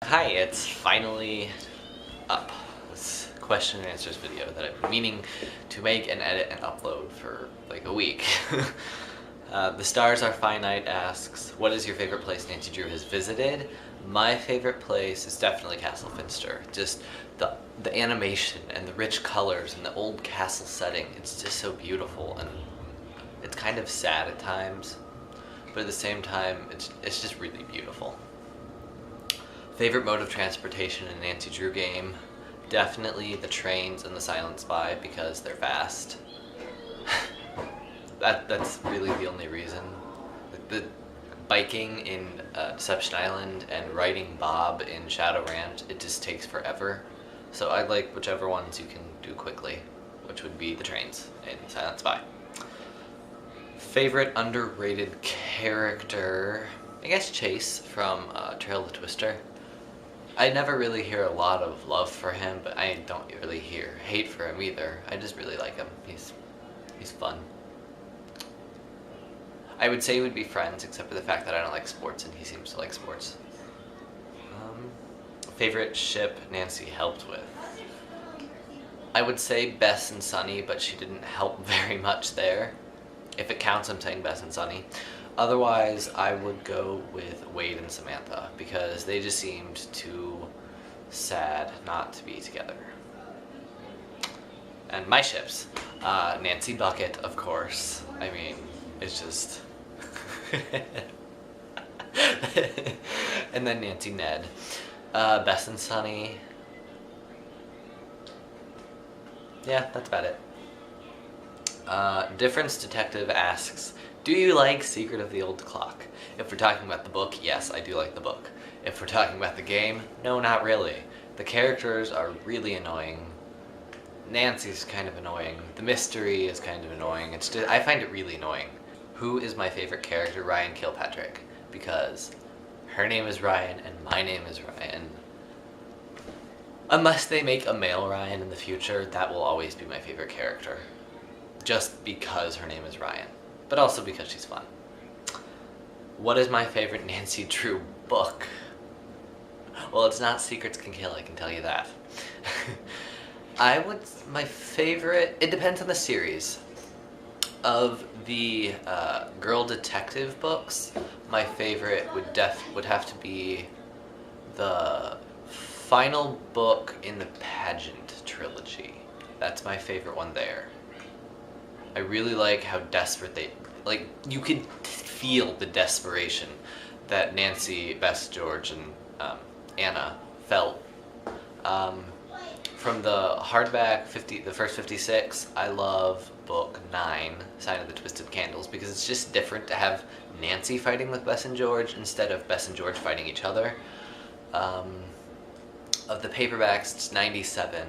Hi, it's finally up. This question and answers video that I've been meaning to make and edit and upload for like a week. The Stars Are Finite asks, what is your favorite place Nancy Drew has visited? My favorite place is definitely Castle Finster. Just the animation and the rich colors and the old castle setting, it's just so beautiful, and it's kind of sad at times, but at the same time, it's just really beautiful. Favorite mode of transportation in a Nancy Drew game? Definitely the trains and the Silent Spy because they're fast. That's really the only reason. The biking in Deception Island and riding Bob in Shadow Ranch, it just takes forever. So I like whichever ones you can do quickly, which would be the trains in Silent Spy. Favorite underrated character? I guess Chase from Trail the Twister. I never really hear a lot of love for him, but I don't really hear hate for him either. I just really like him. He's fun. I would say we'd be friends, except for the fact that I don't like sports and he seems to like sports. Favorite ship Nancy helped with? I would say Bess and Sunny, but she didn't help very much there. If it counts, I'm saying Bess and Sunny. Otherwise, I would go with Wade and Samantha because they just seemed too sad not to be together. And my ships, Nancy Bucket, of course. I mean, it's just... And then Nancy Ned. Bess and Sunny. Yeah, that's about it. Difference Detective asks, do you like Secret of the Old Clock? If we're talking about the book, yes, I do like the book. If we're talking about the game, no, not really. The characters are really annoying. Nancy's kind of annoying. The mystery is kind of annoying. It's just, I find it really annoying. Who is my favorite character? Ryan Kilpatrick. Because her name is Ryan and my name is Ryan. Unless they make a male Ryan in the future, that will always be my favorite character. Just because her name is Ryan. But also because she's fun. What is my favorite Nancy Drew book? Well, it's not Secrets Can Kill, I can tell you that. My favorite, it depends on the series. Of the girl detective books, my favorite would have to be the final book in the Pageant trilogy. That's my favorite one there. I really like how desperate like, you could feel the desperation that Nancy, Bess, George, and Anna felt. From the hardback, the first 56, I love book 9, Sign of the Twisted Candles, because it's just different to have Nancy fighting with Bess and George instead of Bess and George fighting each other. Of the paperbacks, it's 97,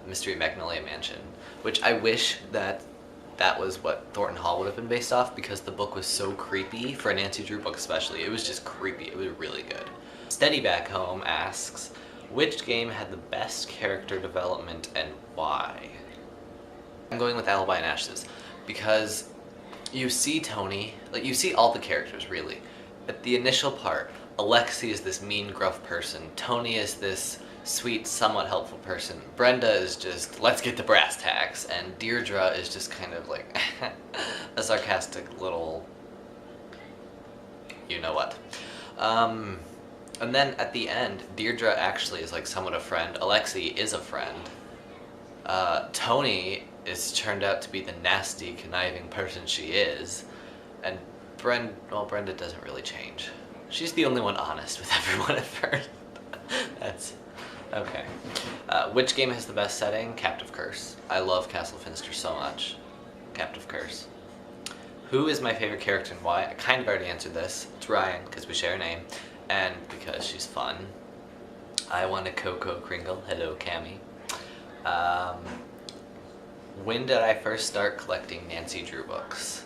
Mystery Magnolia Mansion, which I wish that was what Thornton Hall would have been based off, because the book was so creepy, for a Nancy Drew book especially. It was just creepy. It was really good. Steady Back Home asks, which game had the best character development and why? I'm going with Alibi and Ashes, because you see Tony, like you see all the characters really. At the initial part, Alexi is this mean, gruff person. Tony is this sweet, somewhat helpful person. Brenda is just, let's get the brass tacks. And Deirdre is just kind of like a sarcastic little you-know-what. And then at the end, Deirdre actually is like somewhat a friend. Alexi is a friend. Tony is turned out to be the nasty, conniving person she is. And Brenda doesn't really change. She's the only one honest with everyone at first. That's okay. Which game has the best setting? Captive Curse. I love Castle Finster so much. Captive Curse. Who is my favorite character and why? I kind of already answered this. It's Ryan, because we share a name, and because she's fun. I want a Coco Kringle. Hello, Cammy. When did I first start collecting Nancy Drew books?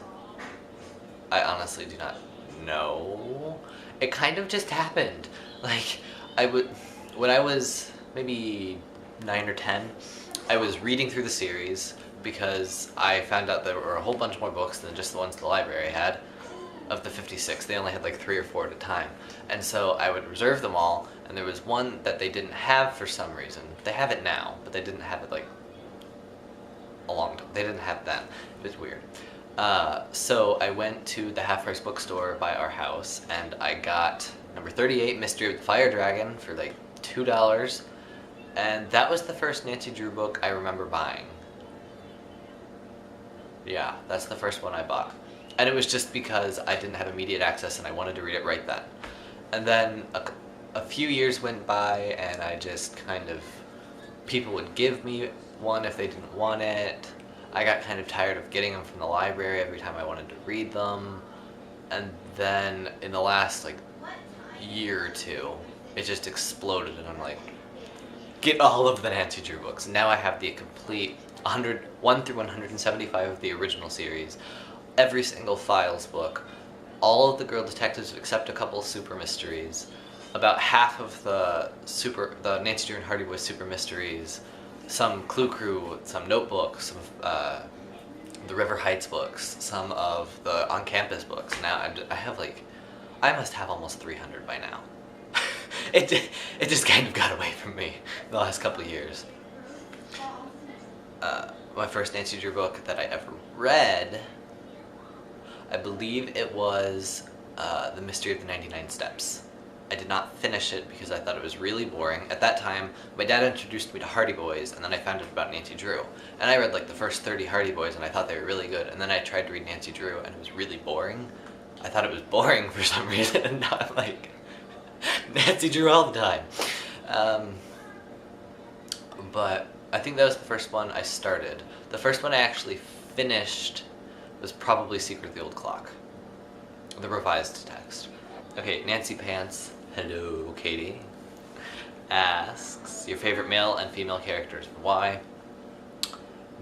I honestly do not know. It kind of just happened. Like, when I was maybe 9 or 10, I was reading through the series because I found out there were a whole bunch more books than just the ones the library had. Of the 56, they only had like 3 or 4 at a time. And so I would reserve them all, And there was one that they didn't have for some reason. They have it now, but they didn't have it like a long time. They didn't have that. It was weird. So I went to the half-price bookstore by our house, and I got number 38, Mystery of the Fire Dragon, for like $2. And that was the first Nancy Drew book I remember buying. Yeah, that's the first one I bought. And it was just because I didn't have immediate access and I wanted to read it right then. And then a few years went by and I just kind of, people would give me one if they didn't want it. I got kind of tired of getting them from the library every time I wanted to read them. And then in the last like year or two, it just exploded and I'm like, get all of the Nancy Drew books. Now I have the complete 1 through 175 of the original series, every single Files book, all of the Girl Detectives except a couple of Super Mysteries, about half of the Nancy Drew and Hardy Boys Super Mysteries, some Clue Crew, some notebooks, some the River Heights books, some of the On Campus books. Now I have like, I must have almost 300 by now. It just kind of got away from me the last couple of years. My first Nancy Drew book that I ever read, I believe it was The Mystery of the 99 Steps. I did not finish it because I thought it was really boring. At that time, my dad introduced me to Hardy Boys, and then I found out about Nancy Drew. And I read like the first 30 Hardy Boys, and I thought they were really good. And then I tried to read Nancy Drew, and it was really boring. I thought it was boring for some reason, and now I'm like, Nancy Drew all the time. But I think that was the first one I started. The first one I actually finished was probably Secret of the Old Clock, the revised text. Okay, Nancy Pants, hello Katie, asks your favorite male and female characters and why.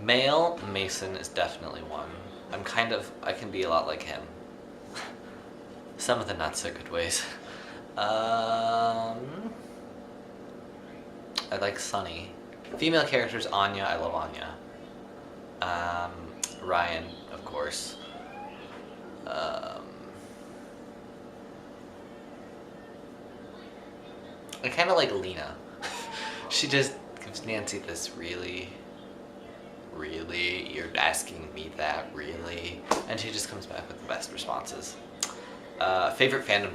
Male, Mason is definitely one. I can be a lot like him. Some of the not so good ways. I like Sunny. Female characters, Anya, I love Anya. Ryan, of course. I kind of like Lena. She just gives Nancy this really, you're asking me that, really? And she just comes back with the best responses. Favorite fandom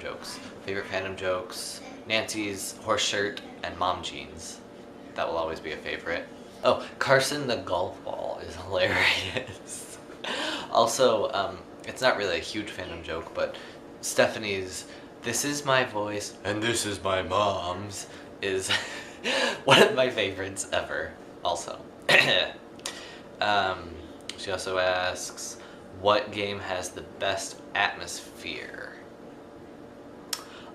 jokes. Nancy's horse shirt and mom jeans. That will always be a favorite. Oh, Carson the golf ball is hilarious. Also, it's not really a huge fandom joke, but Stephanie's "This is my voice and this is my mom's" is one of my favorites ever, also. She also asks, what game has the best atmosphere?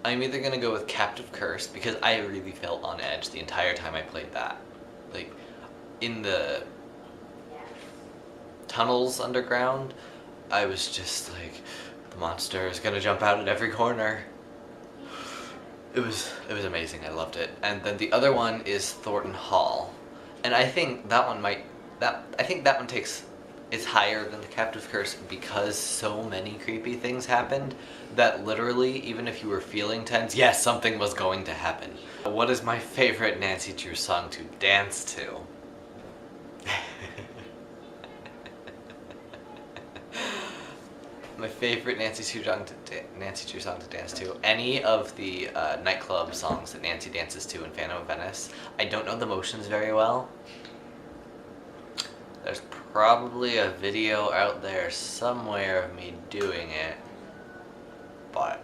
I'm either gonna go with Captive Curse, because I really felt on edge the entire time I played that. Like, in the tunnels underground, I was just like, the monster is gonna jump out at every corner. It was amazing, I loved it. And then the other one is Thornton Hall. And I think that one is higher than the Captive Curse because so many creepy things happened that literally, even if you were feeling tense, yes, something was going to happen. What is my favorite Nancy Drew song to dance to? My favorite Nancy Drew song to dance to, any of the nightclub songs that Nancy dances to in Phantom of Venice. I don't know the motions very well. There's probably a video out there somewhere of me doing it, but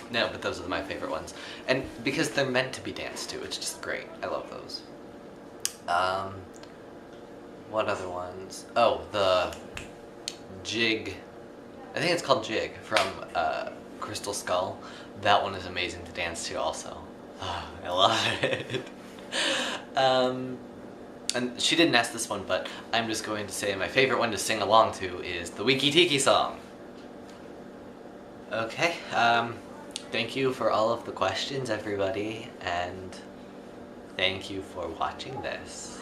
no, but those are my favorite ones. And because they're meant to be danced to, it's just great. I love those. What other ones? Oh, the Jig. I think it's called Jig from Crystal Skull. That one is amazing to dance to also. Oh, I love it. And she didn't ask this one, but I'm just going to say my favorite one to sing along to is the Wiki Tiki song. Okay, thank you for all of the questions, everybody, and thank you for watching this.